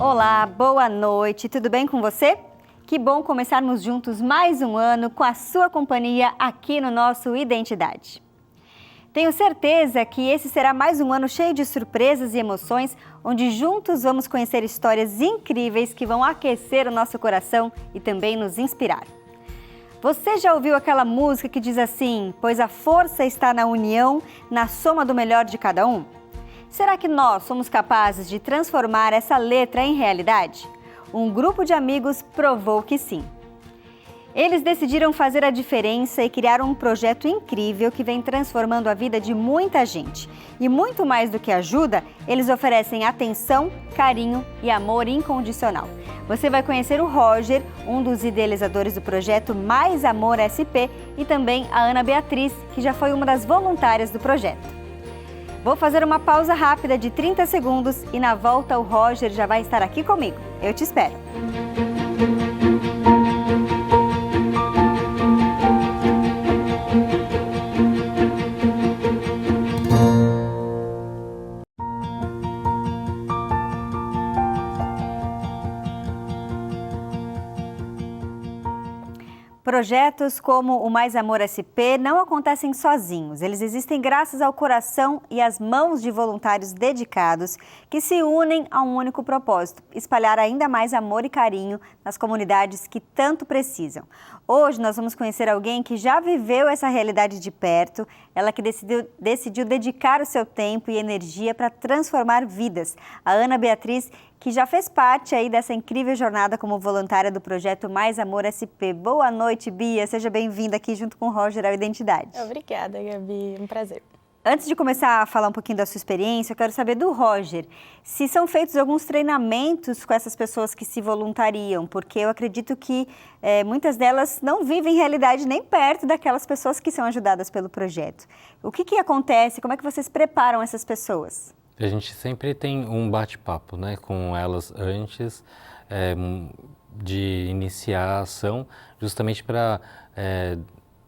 Olá, boa noite, tudo bem com você? Que bom começarmos juntos mais um ano com a sua companhia aqui no nosso Identidade. Tenho certeza que esse será mais um ano cheio de surpresas e emoções, onde juntos vamos conhecer histórias incríveis que vão aquecer o nosso coração e também nos inspirar. Você já ouviu aquela música que diz assim, pois a força está na união, na soma do melhor de cada um? Será que nós somos capazes de transformar essa letra em realidade? Um grupo de amigos provou que sim. Eles decidiram fazer a diferença e criaram um projeto incrível que vem transformando a vida de muita gente. E muito mais do que ajuda, eles oferecem atenção, carinho e amor incondicional. Você vai conhecer o Roger, um dos idealizadores do projeto Mais Amor SP, e também a Ana Beatriz, que já foi uma das voluntárias do projeto. Vou fazer uma pausa rápida de 30 segundos e na volta o Roger já vai estar aqui comigo. Eu te espero. Projetos como o Mais Amor SP não acontecem sozinhos. Eles existem graças ao coração e às mãos de voluntários dedicados que se unem a um único propósito: espalhar ainda mais amor e carinho nas comunidades que tanto precisam. Hoje nós vamos conhecer alguém que já viveu essa realidade de perto, ela que decidiu dedicar o seu tempo e energia para transformar vidas. A Ana Beatriz, que já fez parte aí dessa incrível jornada como voluntária do projeto Mais Amor SP. Boa noite, Bia. Seja bem-vinda aqui junto com o Roger ao Identidade. Obrigada, Gabi. Um prazer. Antes de começar a falar um pouquinho da sua experiência, eu quero saber do Roger, se são feitos alguns treinamentos com essas pessoas que se voluntariam, porque eu acredito que muitas delas não vivem realidade nem perto daquelas pessoas que são ajudadas pelo projeto. O que acontece? Como é que vocês preparam essas pessoas? A gente sempre tem um bate-papo, né, com elas antes de iniciar a ação, justamente para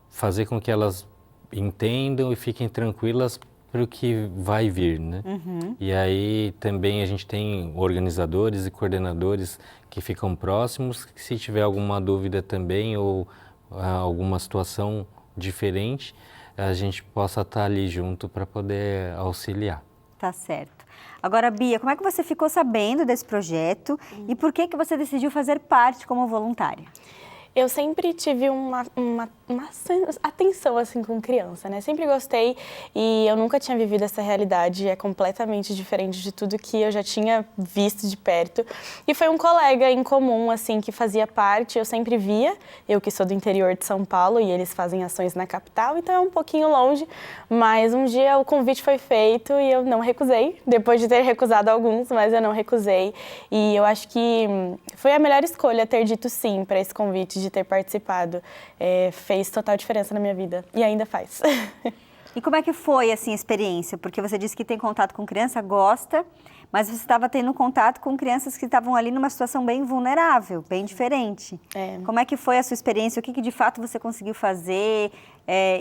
fazer com que elas entendam e fiquem tranquilas para o que vai vir, né? Uhum. E aí também a gente tem organizadores e coordenadores que ficam próximos, que se tiver alguma dúvida também ou alguma situação diferente, a gente possa estar ali junto para poder auxiliar. Tá certo. Agora, Bia, como é que você ficou sabendo desse projeto e por que você decidiu fazer parte como voluntária? Eu sempre tive uma atenção assim com criança, né? Sempre gostei e eu nunca tinha vivido essa realidade, é completamente diferente de tudo que eu já tinha visto de perto. E foi um colega em comum assim que fazia parte, eu sempre via, eu que sou do interior de São Paulo e eles fazem ações na capital, então é um pouquinho longe, mas um dia o convite foi feito e eu não recusei, depois de ter recusado alguns, mas eu não recusei. E eu acho que foi a melhor escolha ter dito sim para esse convite, de ter participado. Fez total diferença na minha vida e ainda faz. E como é que foi assim, a experiência? Porque você disse que tem contato com criança, gosta, mas você estava tendo contato com crianças que estavam ali numa situação bem vulnerável, bem diferente. Como é que foi a sua experiência? O que de fato você conseguiu fazer?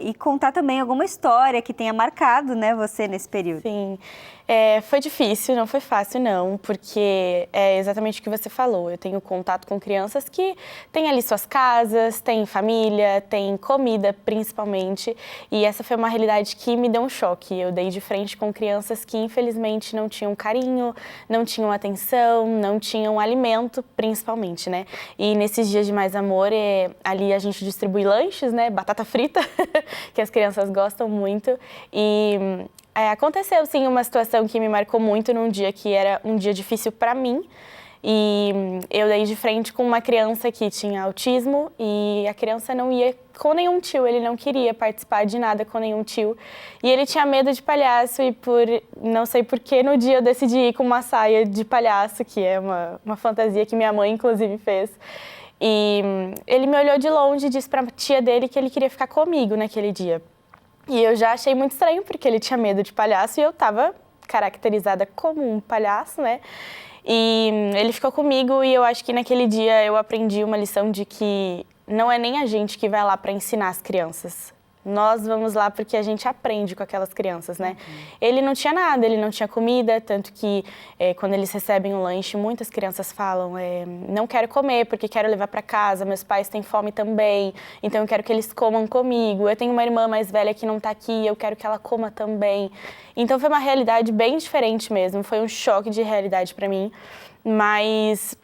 E contar também alguma história que tenha marcado, né, você nesse período. Sim, foi difícil, não foi fácil não, porque é exatamente o que você falou. Eu tenho contato com crianças que têm ali suas casas, têm família, têm comida principalmente, e essa foi uma realidade que me deu um choque. Eu dei de frente com crianças que infelizmente não tinham carinho, não tinham atenção, não tinham alimento principalmente, né? E nesses dias de Mais Amor, ali a gente distribui lanches, né, batata frita, que as crianças gostam muito, e aconteceu sim uma situação que me marcou muito num dia que era um dia difícil para mim, e eu dei de frente com uma criança que tinha autismo e a criança não ia com nenhum tio, ele não queria participar de nada com nenhum tio e ele tinha medo de palhaço e não sei porquê, no dia eu decidi ir com uma saia de palhaço, que é uma fantasia que minha mãe inclusive fez. E ele me olhou de longe e disse para a tia dele que ele queria ficar comigo naquele dia. E eu já achei muito estranho, porque ele tinha medo de palhaço e eu estava caracterizada como um palhaço, né? E ele ficou comigo e eu acho que naquele dia eu aprendi uma lição de que não é nem a gente que vai lá para ensinar as crianças, Nós vamos lá porque a gente aprende com aquelas crianças, né? Ele não tinha nada, ele não tinha comida, tanto que quando eles recebem um lanche, muitas crianças falam, não quero comer porque quero levar para casa, meus pais têm fome também, então eu quero que eles comam comigo. Eu tenho uma irmã mais velha que não está aqui, eu quero que ela coma também. Então foi uma realidade bem diferente mesmo, foi um choque de realidade para mim, mas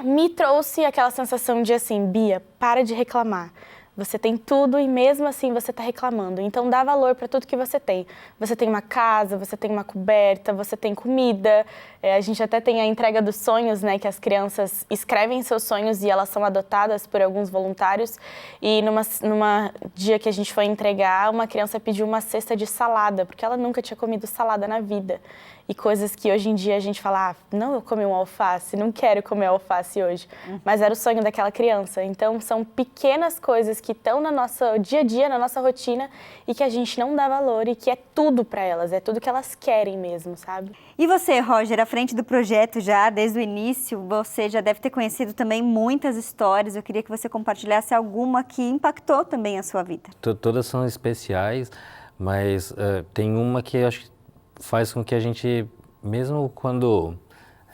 me trouxe aquela sensação de assim, Bia, para de reclamar. Você tem tudo e mesmo assim você está reclamando. Então dá valor para tudo que você tem. Você tem uma casa, você tem uma coberta, você tem comida. A gente até tem a entrega dos sonhos, né? Que as crianças escrevem seus sonhos e elas são adotadas por alguns voluntários. E numa dia que a gente foi entregar, uma criança pediu uma cesta de salada, porque ela nunca tinha comido salada na vida. E coisas que hoje em dia a gente fala, não, eu comi um alface, não quero comer alface hoje. Mas era o sonho daquela criança. Então, são pequenas coisas que estão no nosso dia a dia, na nossa rotina, e que a gente não dá valor e que é tudo para elas, é tudo que elas querem mesmo, sabe? E você, Roger, à frente do projeto já, desde o início, você já deve ter conhecido também muitas histórias. Eu queria que você compartilhasse alguma que impactou também a sua vida. Todas são especiais, mas tem uma que eu acho que faz com que a gente, mesmo quando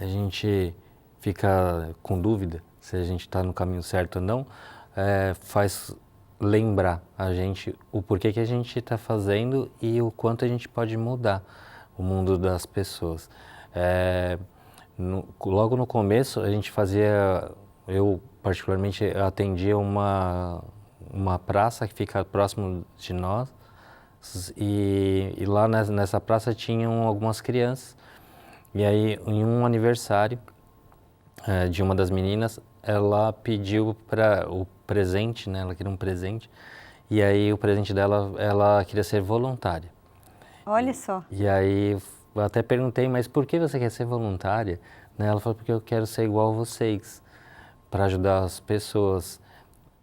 a gente fica com dúvida se a gente está no caminho certo ou não, faz lembrar a gente o porquê que a gente está fazendo e o quanto a gente pode mudar o mundo das pessoas. Logo no começo a gente fazia, eu particularmente atendia uma praça que fica próximo de nós, e lá nessa praça tinham algumas crianças, e aí em um aniversário de uma das meninas, ela pediu para o presente, né? Ela queria um presente, e aí o presente dela, ela queria ser voluntária. Olha só. E aí eu até perguntei, mas por que você quer ser voluntária? Né? Ela falou, porque eu quero ser igual a vocês, para ajudar as pessoas.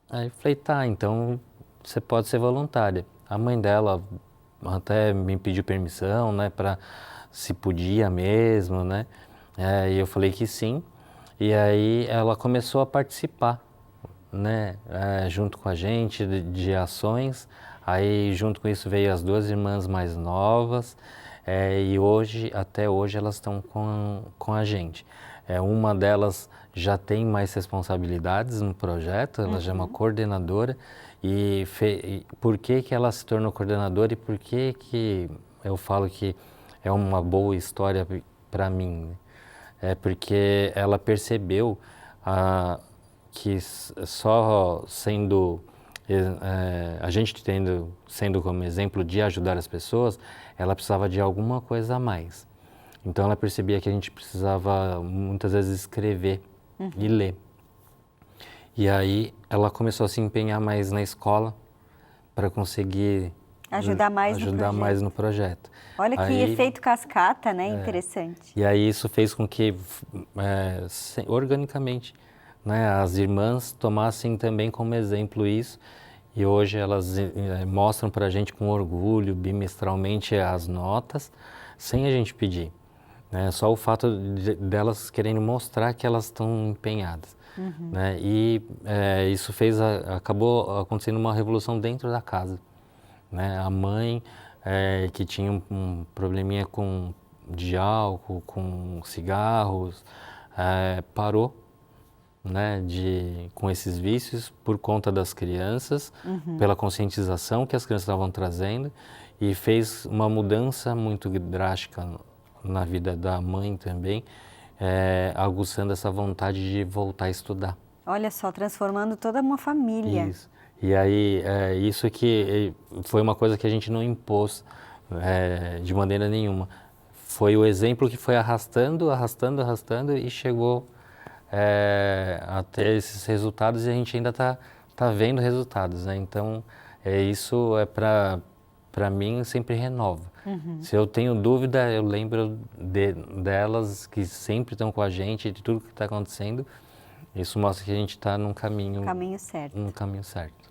Aí eu falei, tá, então você pode ser voluntária. A mãe dela até me pediu permissão, né, para se podia mesmo, né, e eu falei que sim, e aí ela começou a participar, né, junto com a gente de ações. Aí junto com isso veio as duas irmãs mais novas, e até hoje elas estão com a gente. Uma delas já tem mais responsabilidades no projeto, ela já é uma coordenadora. E por que ela se tornou coordenadora e por que eu falo que é uma boa história para mim? É porque ela percebeu que só sendo, a gente sendo como exemplo de ajudar as pessoas, ela precisava de alguma coisa a mais. Então ela percebia que a gente precisava muitas vezes escrever e ler. E aí ela começou a se empenhar mais na escola para conseguir ajudar mais no projeto. Olha que efeito cascata, né? Interessante. E aí isso fez com que, organicamente, né, as irmãs tomassem também como exemplo isso. E hoje elas mostram para a gente com orgulho, bimestralmente, as notas, sem a gente pedir. Né? Só o fato delas querendo mostrar que elas estão empenhadas. Né? E isso acabou acontecendo uma revolução dentro da casa. Né? A mãe, que tinha um probleminha de álcool, com cigarros, parou, né, com esses vícios por conta das crianças, pela conscientização que as crianças estavam trazendo, e fez uma mudança muito drástica na vida da mãe também, aguçando essa vontade de voltar a estudar. Olha só, transformando toda uma família. Isso. E aí, isso que foi uma coisa que a gente não impôs de maneira nenhuma. Foi o exemplo que foi arrastando e chegou até esses resultados, e a gente ainda está vendo resultados, né? Então, isso para mim sempre renova. Se eu tenho dúvida, eu lembro delas que sempre estão com a gente, de tudo que está acontecendo. Isso mostra que a gente está num caminho certo.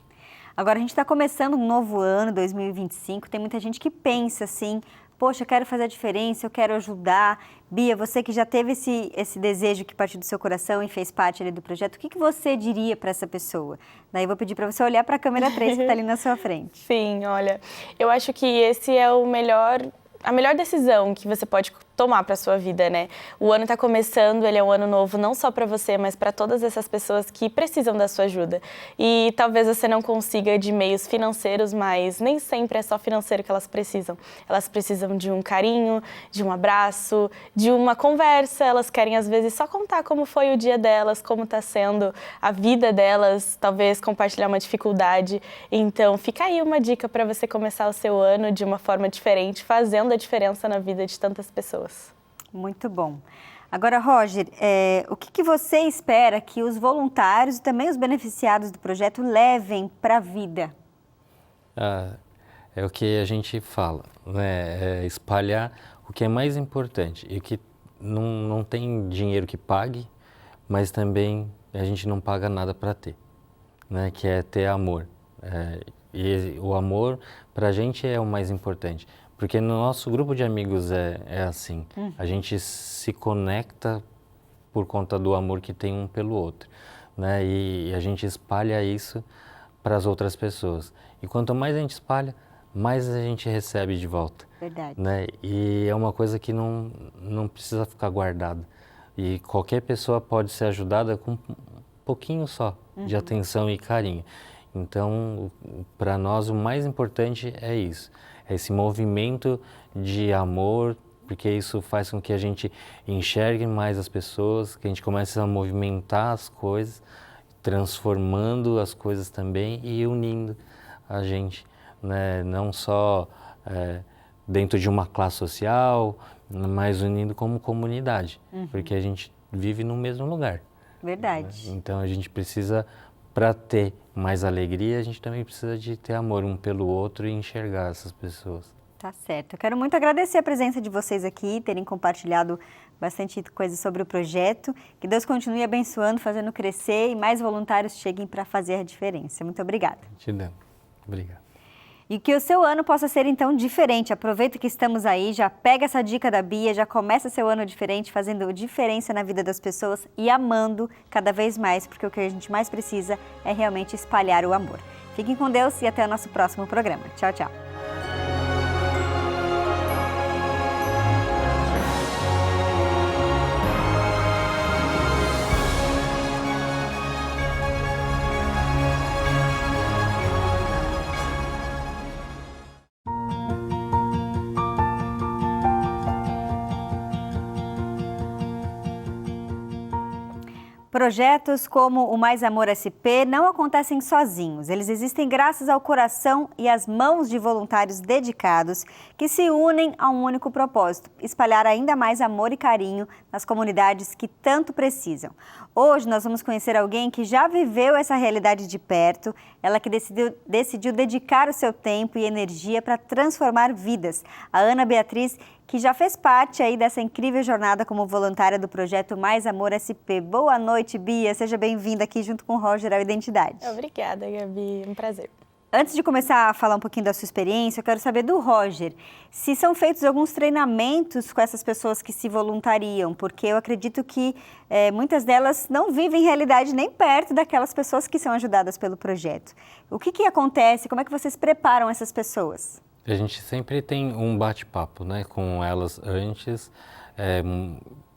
Agora, a gente está começando um novo ano, 2025, tem muita gente que pensa assim, poxa, eu quero fazer a diferença, eu quero ajudar. Bia, você que já teve esse desejo que partiu do seu coração e fez parte ali do projeto, o que você diria para essa pessoa? Daí eu vou pedir para você olhar para a câmera 3 que está ali na sua frente. Sim, olha, eu acho que esse é a melhor decisão que você pode tomar para sua vida, né? O ano está começando, ele é um ano novo não só para você, mas para todas essas pessoas que precisam da sua ajuda. E talvez você não consiga de meios financeiros, mas nem sempre é só financeiro que elas precisam. Elas precisam de um carinho, de um abraço, de uma conversa. Elas querem às vezes só contar como foi o dia delas, como está sendo a vida delas, talvez compartilhar uma dificuldade. Então, fica aí uma dica para você começar o seu ano de uma forma diferente, fazendo a diferença na vida de tantas pessoas. Muito bom. Agora, Roger, o que você espera que os voluntários e também os beneficiados do projeto levem para a vida? É o que a gente fala, né? É espalhar o que é mais importante e que não tem dinheiro que pague, mas também a gente não paga nada para ter, né? Que é ter amor. E o amor, para a gente, é o mais importante. Porque no nosso grupo de amigos é assim, a gente se conecta por conta do amor que tem um pelo outro, né? E a gente espalha isso para as outras pessoas. E quanto mais a gente espalha, mais a gente recebe de volta. Verdade. Né? E é uma coisa que não precisa ficar guardada. E qualquer pessoa pode ser ajudada com um pouquinho só de atenção e carinho. Então, para nós, o mais importante é isso. Esse movimento de amor, porque isso faz com que a gente enxergue mais as pessoas, que a gente comece a movimentar as coisas, transformando as coisas também e unindo a gente, né? Não só dentro de uma classe social, mas unindo como comunidade, porque a gente vive no mesmo lugar. Verdade. Né? Então a gente precisa, para ter mais alegria, a gente também precisa de ter amor um pelo outro e enxergar essas pessoas. Tá certo. Eu quero muito agradecer a presença de vocês aqui, terem compartilhado bastante coisas sobre o projeto. Que Deus continue abençoando, fazendo crescer e mais voluntários cheguem para fazer a diferença. Muito obrigada. Gratidão. Obrigado. E que o seu ano possa ser, então, diferente. Aproveita que estamos aí, já pega essa dica da Bia, já começa seu ano diferente, fazendo diferença na vida das pessoas e amando cada vez mais, porque o que a gente mais precisa é realmente espalhar o amor. Fiquem com Deus e até o nosso próximo programa. Tchau, tchau. Projetos como o Mais Amor SP não acontecem sozinhos. Eles existem graças ao coração e às mãos de voluntários dedicados que se unem a um único propósito: espalhar ainda mais amor e carinho nas comunidades que tanto precisam. Hoje nós vamos conhecer alguém que já viveu essa realidade de perto, ela que decidiu dedicar o seu tempo e energia para transformar vidas. A Ana Beatriz, que já fez parte aí dessa incrível jornada como voluntária do projeto Mais Amor SP. Boa noite, Bia. Seja bem-vinda aqui junto com o Roger ao Identidade. Obrigada, Gabi. Um prazer. Antes de começar a falar um pouquinho da sua experiência, eu quero saber do Roger, se são feitos alguns treinamentos com essas pessoas que se voluntariam, porque eu acredito que muitas delas não vivem realidade nem perto daquelas pessoas que são ajudadas pelo projeto. O que acontece? Como é que vocês preparam essas pessoas? A gente sempre tem um bate-papo, né, com elas antes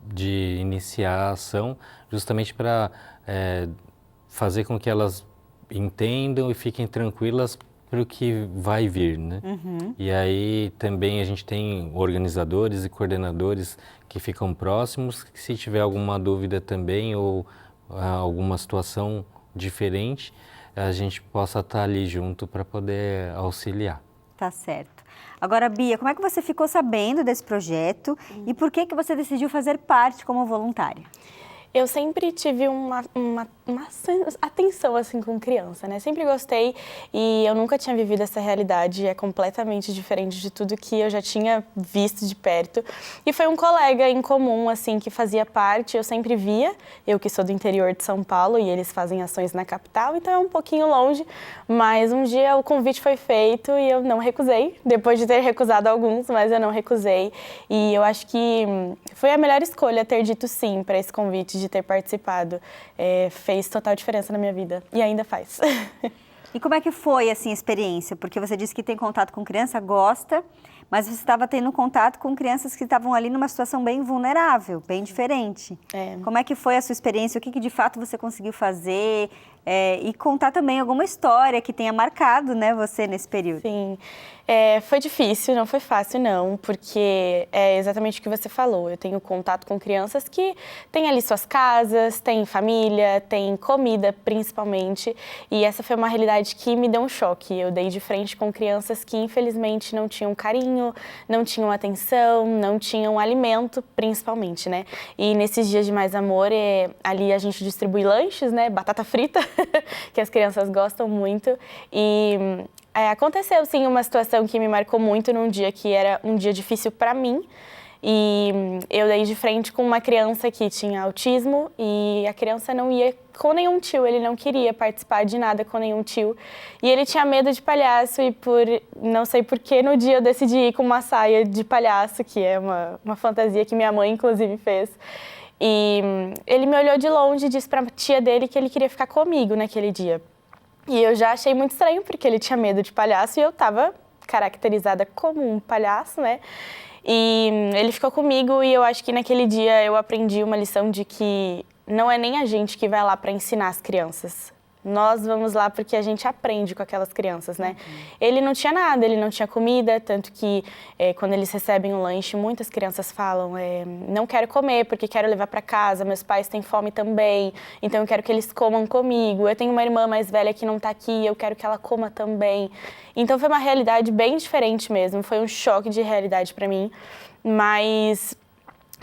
de iniciar a ação, justamente para fazer com que elas entendam e fiquem tranquilas para o que vai vir, né? E aí também a gente tem organizadores e coordenadores que ficam próximos, que se tiver alguma dúvida também ou alguma situação diferente, a gente possa estar ali junto para poder auxiliar. Tá certo. Agora, Bia, como é que você ficou sabendo desse projeto e por que você decidiu fazer parte como voluntária? Eu sempre tive uma atenção assim com criança, né? Sempre gostei e eu nunca tinha vivido essa realidade. É completamente diferente de tudo que eu já tinha visto de perto. E foi um colega em comum, assim, que fazia parte. Eu sempre via, eu que sou do interior de São Paulo e eles fazem ações na capital, então é um pouquinho longe. Mas um dia o convite foi feito e eu não recusei. Depois de ter recusado alguns, mas eu não recusei. E eu acho que foi a melhor escolha ter dito sim para esse convite, de ter participado. Fez total diferença na minha vida e ainda faz. E como é que foi assim, a experiência? Porque você disse que tem contato com criança, gosta, mas você estava tendo contato com crianças que estavam ali numa situação bem vulnerável, bem diferente. Como é que foi a sua experiência? O que de fato você conseguiu fazer? E contar também alguma história que tenha marcado, né, você nesse período. Sim, foi difícil, não foi fácil não, porque é exatamente o que você falou. Eu tenho contato com crianças que têm ali suas casas, têm família, têm comida principalmente, e essa foi uma realidade que me deu um choque. Eu dei de frente com crianças que infelizmente não tinham carinho, não tinham atenção, não tinham alimento principalmente, né? E nesses dias de mais amor, ali a gente distribui lanches, né, batata frita, que as crianças gostam muito, e aconteceu sim uma situação que me marcou muito num dia que era um dia difícil para mim, e eu dei de frente com uma criança que tinha autismo e a criança não ia com nenhum tio, ele não queria participar de nada com nenhum tio e ele tinha medo de palhaço e não sei porquê, no dia eu decidi ir com uma saia de palhaço, que é uma fantasia que minha mãe inclusive fez. E ele me olhou de longe e disse para a tia dele que ele queria ficar comigo naquele dia. E eu já achei muito estranho, porque ele tinha medo de palhaço e eu estava caracterizada como um palhaço, né? E ele ficou comigo e eu acho que naquele dia eu aprendi uma lição de que não é nem a gente que vai lá para ensinar as crianças. Nós vamos lá porque a gente aprende com aquelas crianças, né? Ele não tinha nada, ele não tinha comida, tanto que quando eles recebem um lanche, muitas crianças falam, não quero comer porque quero levar para casa, meus pais têm fome também, então eu quero que eles comam comigo. Eu tenho uma irmã mais velha que não está aqui, eu quero que ela coma também. Então foi uma realidade bem diferente mesmo, foi um choque de realidade para mim, mas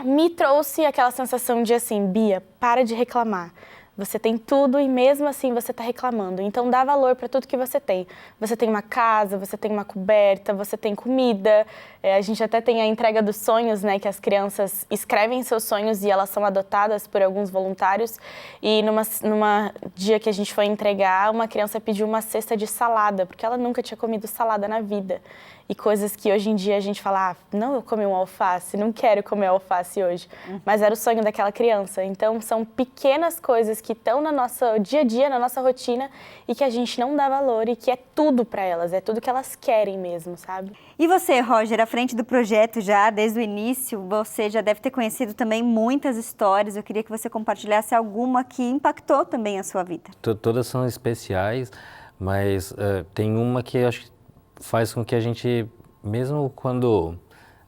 me trouxe aquela sensação de assim, Bia, para de reclamar. Você tem tudo e mesmo assim você está reclamando. Então dá valor para tudo que você tem. Você tem uma casa, você tem uma coberta, você tem comida. A gente até tem a entrega dos sonhos, né? Que as crianças escrevem seus sonhos e elas são adotadas por alguns voluntários. E numa dia que a gente foi entregar, uma criança pediu uma cesta de salada, porque ela nunca tinha comido salada na vida. E coisas que hoje em dia a gente fala, não, eu comi um alface, não quero comer alface hoje. Mas era o sonho daquela criança. Então, são pequenas coisas que estão no nosso dia a dia, na nossa rotina, e que a gente não dá valor e que é tudo para elas, é tudo que elas querem mesmo, sabe? E você, Roger, à frente do projeto já, desde o início, você já deve ter conhecido também muitas histórias. Eu queria que você compartilhasse alguma que impactou também a sua vida. Todas são especiais, mas tem uma que eu acho que faz com que a gente, mesmo quando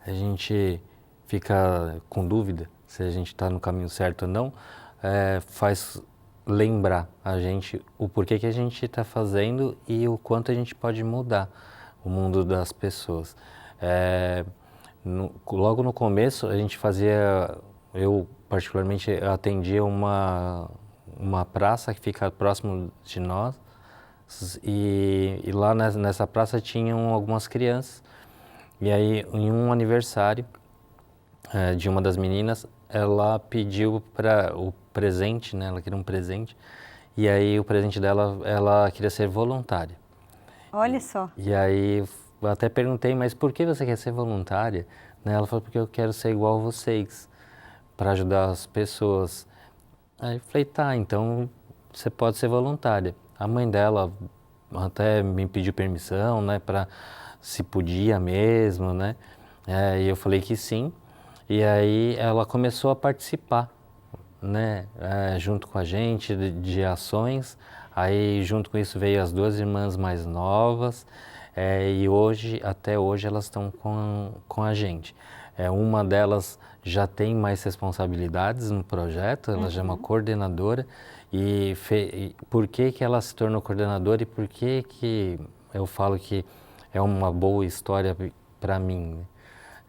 a gente fica com dúvida se a gente está no caminho certo ou não, faz lembrar a gente o porquê que a gente está fazendo e o quanto a gente pode mudar o mundo das pessoas. Logo no começo a gente eu particularmente atendia uma praça que fica próximo de nós, e lá nessa praça tinham algumas crianças, e aí em um aniversário de uma das meninas, ela pediu para o presente, né? Ela queria um presente, e aí o presente dela, ela queria ser voluntária. Olha só. E aí eu até perguntei, mas por que você quer ser voluntária? Né? Ela falou, porque eu quero ser igual a vocês, para ajudar as pessoas. Aí eu falei, tá, então você pode ser voluntária. A mãe dela até me pediu permissão, né, para se podia mesmo, né, e eu falei que sim, e aí ela começou a participar, né, junto com a gente de ações. Aí junto com isso veio as duas irmãs mais novas, e até hoje elas estão com a gente. Uma delas já tem mais responsabilidades no projeto, ela já é uma coordenadora. E por que ela se tornou coordenadora e por que eu falo que é uma boa história para mim?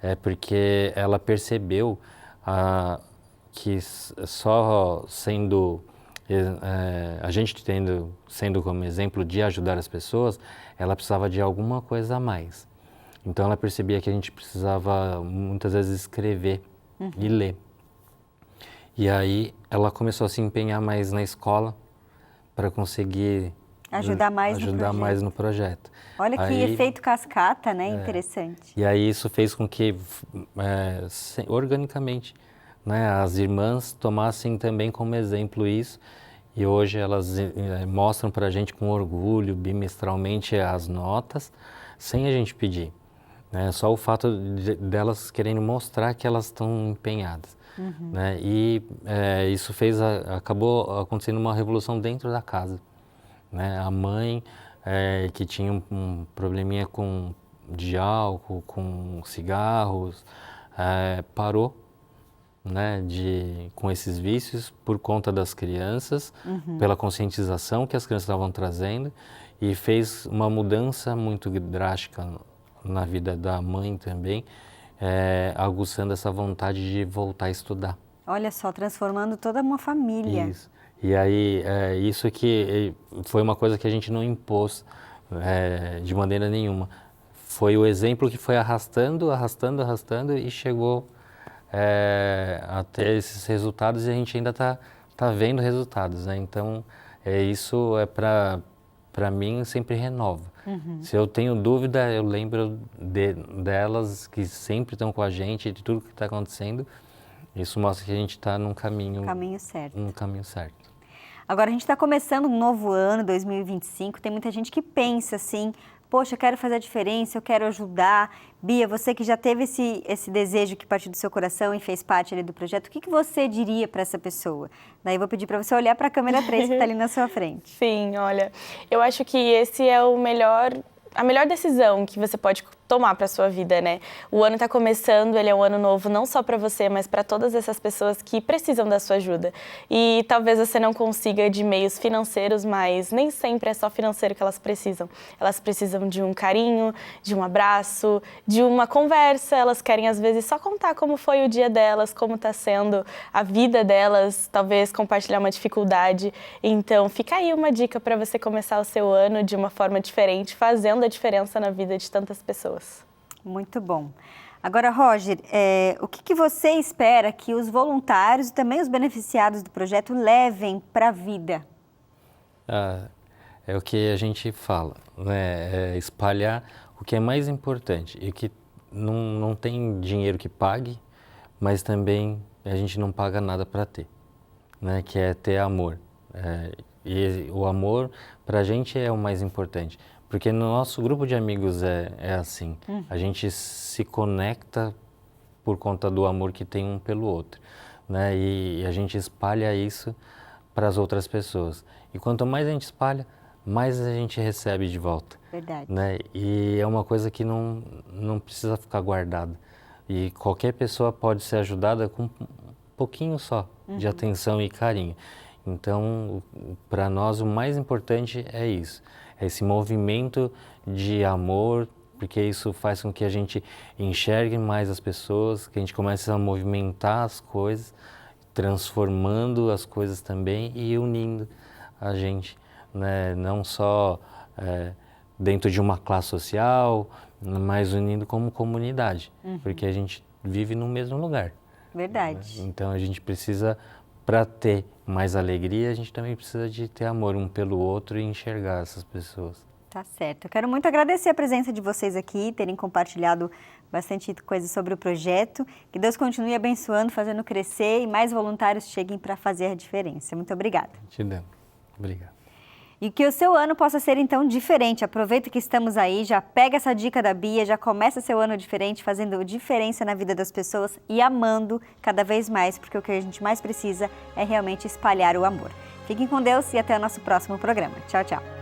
Né? Porque ela percebeu que só sendo a gente sendo como exemplo de ajudar as pessoas, ela precisava de alguma coisa a mais. Então ela percebia que a gente precisava muitas vezes escrever e ler. E aí ela começou a se empenhar mais na escola para conseguir ajudar mais no projeto. Olha que efeito cascata, né? Interessante. E aí isso fez com que, organicamente, né, as irmãs tomassem também como exemplo isso. E hoje elas mostram para a gente com orgulho, bimestralmente, as notas, sem a gente pedir. Né? Só o fato delas querendo mostrar que elas estão empenhadas. Né? E isso acabou acontecendo uma revolução dentro da casa. Né? A mãe, que tinha um probleminha de álcool, com cigarros, parou, né, com esses vícios por conta das crianças, pela conscientização que as crianças estavam trazendo, e fez uma mudança muito drástica na vida da mãe também, aguçando essa vontade de voltar a estudar. Olha só, transformando toda uma família. Isso. E aí, isso que foi uma coisa que a gente não impôs de maneira nenhuma. Foi o exemplo que foi arrastando e chegou até esses resultados, e a gente ainda está vendo resultados, né? Então, isso para mim sempre renova. Se eu tenho dúvida, eu lembro delas que sempre estão com a gente, de tudo que está acontecendo. Isso mostra que a gente está num caminho certo. Agora, a gente está começando um novo ano, 2025, tem muita gente que pensa assim, poxa, eu quero fazer a diferença, eu quero ajudar. Bia, você que já teve esse desejo que partiu do seu coração e fez parte ali do projeto, o que você diria para essa pessoa? Daí eu vou pedir para você olhar para a câmera 3 que está ali na sua frente. Sim, olha, eu acho que esse é a melhor decisão que você pode tomar para a sua vida, né? O ano está começando, ele é um ano novo não só para você, mas para todas essas pessoas que precisam da sua ajuda. E talvez você não consiga de meios financeiros, mas nem sempre é só financeiro que elas precisam. Elas precisam de um carinho, de um abraço, de uma conversa. Elas querem, às vezes, só contar como foi o dia delas, como está sendo a vida delas, talvez compartilhar uma dificuldade. Então, fica aí uma dica para você começar o seu ano de uma forma diferente, fazendo a diferença na vida de tantas pessoas. Muito bom. Agora, Roger, o que você espera que os voluntários e também os beneficiados do projeto levem para a vida? É o que a gente fala, né? Espalhar o que é mais importante e que não tem dinheiro que pague, mas também a gente não paga nada para ter, né? Que é ter amor. E o amor, para a gente, é o mais importante. Porque no nosso grupo de amigos é assim, a gente se conecta por conta do amor que tem um pelo outro, né? E a gente espalha isso para as outras pessoas. E quanto mais a gente espalha, mais a gente recebe de volta. Verdade. Né? E é uma coisa que não precisa ficar guardada. E qualquer pessoa pode ser ajudada com um pouquinho só de atenção e carinho. Então, para nós, o mais importante é isso. Esse movimento de amor, porque isso faz com que a gente enxergue mais as pessoas, que a gente comece a movimentar as coisas, transformando as coisas também e unindo a gente, né? Não só dentro de uma classe social, mas unindo como comunidade, porque a gente vive no mesmo lugar. Verdade. Né? Então a gente precisa, para ter mais alegria, a gente também precisa de ter amor um pelo outro e enxergar essas pessoas. Tá certo. Eu quero muito agradecer a presença de vocês aqui, terem compartilhado bastante coisas sobre o projeto. Que Deus continue abençoando, fazendo crescer e mais voluntários cheguem para fazer a diferença. Muito obrigada. Obrigado. E que o seu ano possa ser, então, diferente. Aproveita que estamos aí, já pega essa dica da Bia, já começa seu ano diferente, fazendo diferença na vida das pessoas e amando cada vez mais, porque o que a gente mais precisa é realmente espalhar o amor. Fiquem com Deus e até o nosso próximo programa. Tchau, tchau.